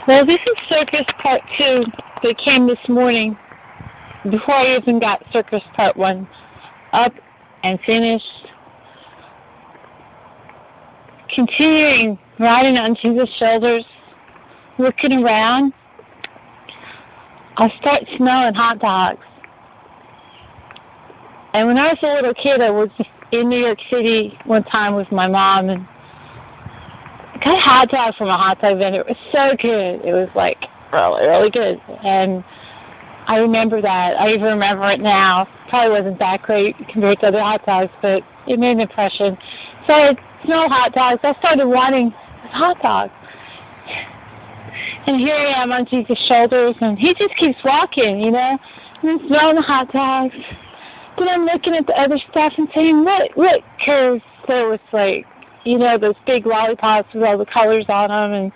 Well, this is Circus Part 2 that came this morning before I even got Circus Part 1 up and finished. Continuing riding on Jesus' shoulders, looking around, I start smelling hot dogs. And when I was a little kid, I was in New York City one time with my mom, and I got a hot dog from a hot dog vendor. It was so good. It was like really, really good. And I remember that. I even remember it now. Probably wasn't that great compared to other hot dogs, but it made an impression. So I smelled hot dogs. I started wanting this hot dog. And here I am on Jesus' shoulders, and he just keeps walking, you know, and I'm smelling the hot dogs. Then I'm looking at the other stuff and saying, look, because there was like, you know, those big lollipops with all the colors on them, and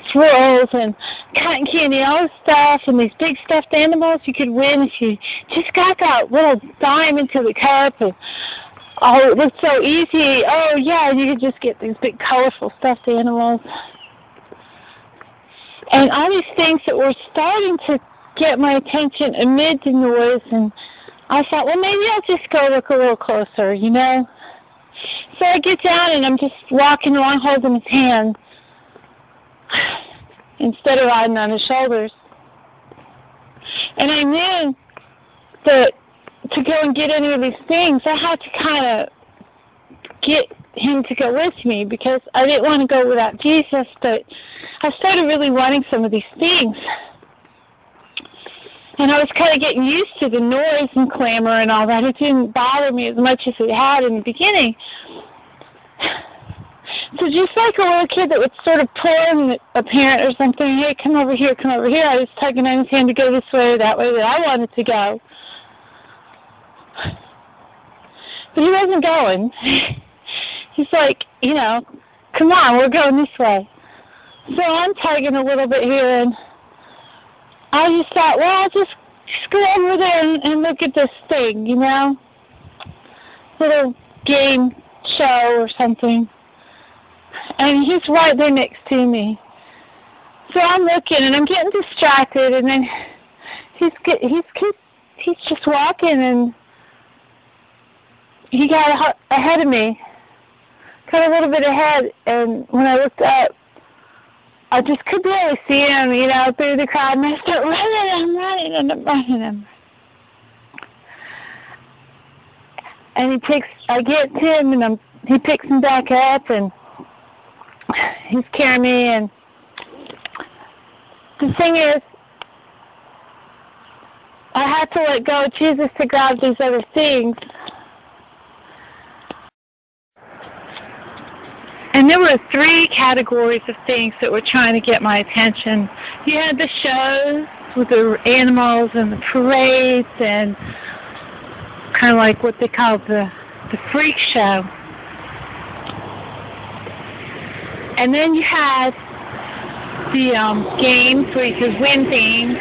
swirls, and cotton candy, all this stuff, and these big stuffed animals you could win if you just got that little dime into the cup, and oh, it looked so easy. Oh, yeah, you could just get these big colorful stuffed animals. And all these things that were starting to get my attention amid the noise, and I thought, well, maybe I'll just go look a little closer, you know? So I get down, and I'm just walking along holding his hand instead of riding on his shoulders. And I knew that to go and get any of these things, I had to kind of get him to go with me, because I didn't want to go without Jesus, but I started really wanting some of these things. And I was kind of getting used to the noise and clamor and all that. It didn't bother me as much as it had in the beginning. So just like a little kid that would sort of pull a parent or something, hey, come over here, I was tugging on his hand to go this way or that way that I wanted to go. But he wasn't going. He's like, you know, come on, we're going this way. So I'm tugging a little bit here, and I just thought, well, I'll just go over there and look at this thing, you know, little game show or something. And he's right there next to me. So I'm looking, and I'm getting distracted, and then he's just walking, and he got ahead of me, got a little bit ahead, and when I looked up, I just could barely see him, you know, through the crowd, and I start running, I'm running. And I get to him, and he picks me back up, and he's carrying me, and the thing is, I had to let go of Jesus to grab these other things. And there were 3 categories of things that were trying to get my attention. You had the shows with the animals and the parades and kind of like what they call the freak show. And then you had the games where you could win things.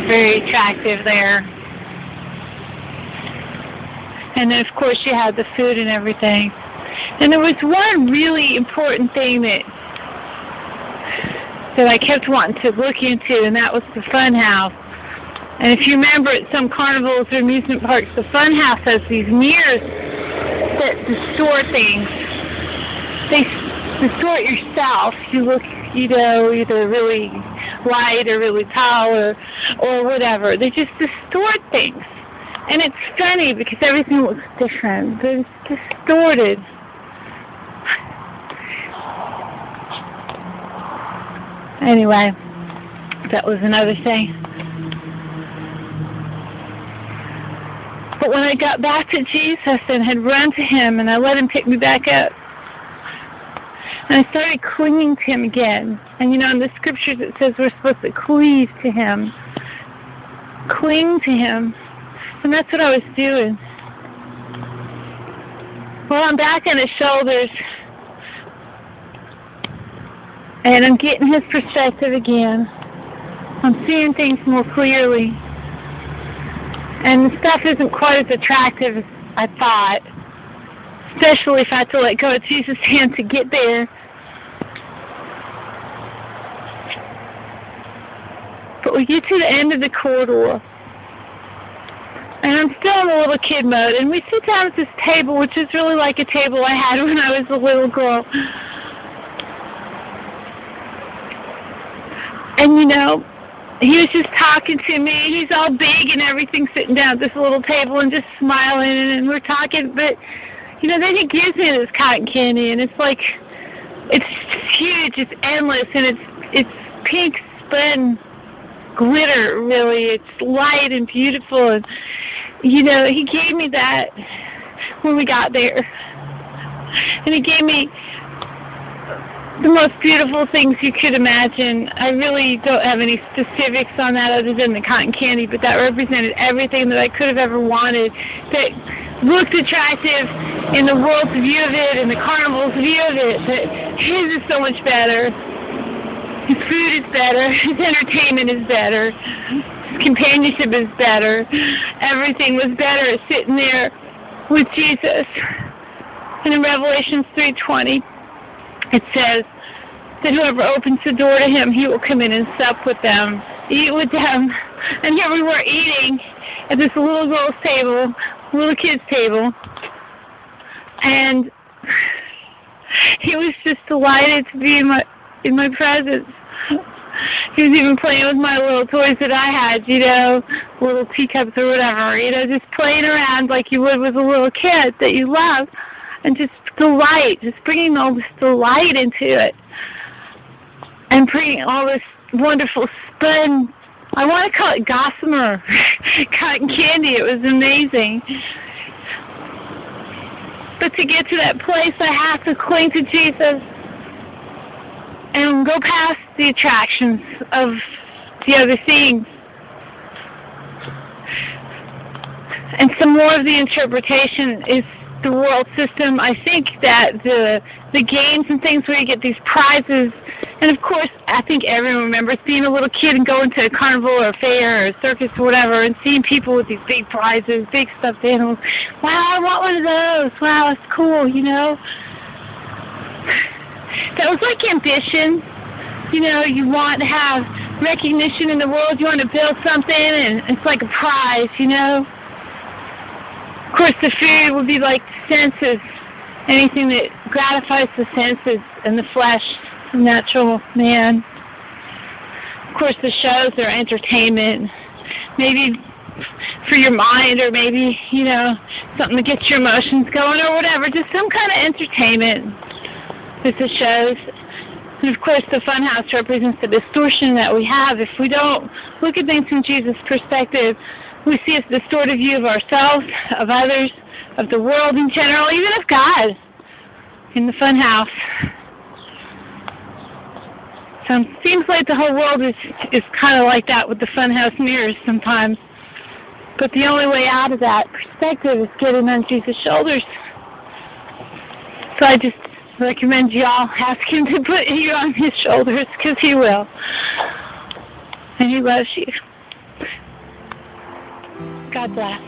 Very attractive there. And then, of course, you had the food and everything. And there was one really important thing that I kept wanting to look into, and that was the fun house. And if you remember, at some carnivals or amusement parks, the fun house has these mirrors that distort things. They distort yourself. You look, you know, either really light or really tall or whatever. They just distort things. And it's funny because everything looks different. They're distorted. Anyway, that was another thing. But when I got back to Jesus and had run to him, and I let him pick me back up, and I started clinging to him again. And you know, in the scriptures it says we're supposed to cleave to him. Cling to him. And that's what I was doing. Well, I'm back on his shoulders, and I'm getting his perspective again. I'm seeing things more clearly. And the stuff isn't quite as attractive as I thought, especially if I had to let go of Jesus' hand to get there. But we get to the end of the corridor, and I'm still in the little kid mode, and we sit down at this table, which is really like a table I had when I was a little girl. And, you know, he was just talking to me. He's all big and everything, sitting down at this little table and just smiling, and we're talking. But, you know, then he gives me this cotton candy, and it's like, it's huge, it's endless, and it's pink spun glitter, really. It's light and beautiful. And, you know, he gave me that when we got there. And he gave me the most beautiful things you could imagine. I really don't have any specifics on that other than the cotton candy, but that represented everything that I could have ever wanted, that looked attractive in the world's view of it and the carnival's view of it. But his is so much better. His food is better. His entertainment is better. His companionship is better. Everything was better sitting there with Jesus. And in Revelation 3:20, it says that whoever opens the door to him, he will come in and sup with them, eat with them. And here we were eating at this little girl's table, little kid's table, and he was just delighted to be in my presence. He was even playing with my little toys that I had, you know, little teacups or whatever, you know, just playing around like you would with a little kid that you love, and just delight, just bringing all this delight into it, and bringing all this wonderful spun, I want to call it gossamer, cotton candy. It was amazing. But to get to that place, I have to cling to Jesus and go past the attractions of the other things. And some more of the interpretation is the world system. I think that the games and things where you get these prizes, and of course I think everyone remembers being a little kid and going to a carnival or a fair or a circus or whatever and seeing people with these big prizes, big stuffed animals. Wow, I want one of those. Wow, it's cool, you know. That was like ambition. You know, you want to have recognition in the world, you want to build something, and it's like a prize, you know. Of course, the food would be like the senses, anything that gratifies the senses and the flesh, the natural man. Of course, the shows are entertainment, maybe for your mind, or maybe, you know, something that gets your emotions going or whatever, just some kind of entertainment with the shows. And of course, the funhouse represents the distortion that we have. If we don't look at things from Jesus' perspective, we see a distorted view of ourselves, of others, of the world in general, even of God in the funhouse. So it seems like the whole world is kind of like that with the funhouse mirrors sometimes. But the only way out of that perspective is getting on Jesus' shoulders. So I just recommend you all ask him to put you on his shoulders, because he will. And he loves you. God bless.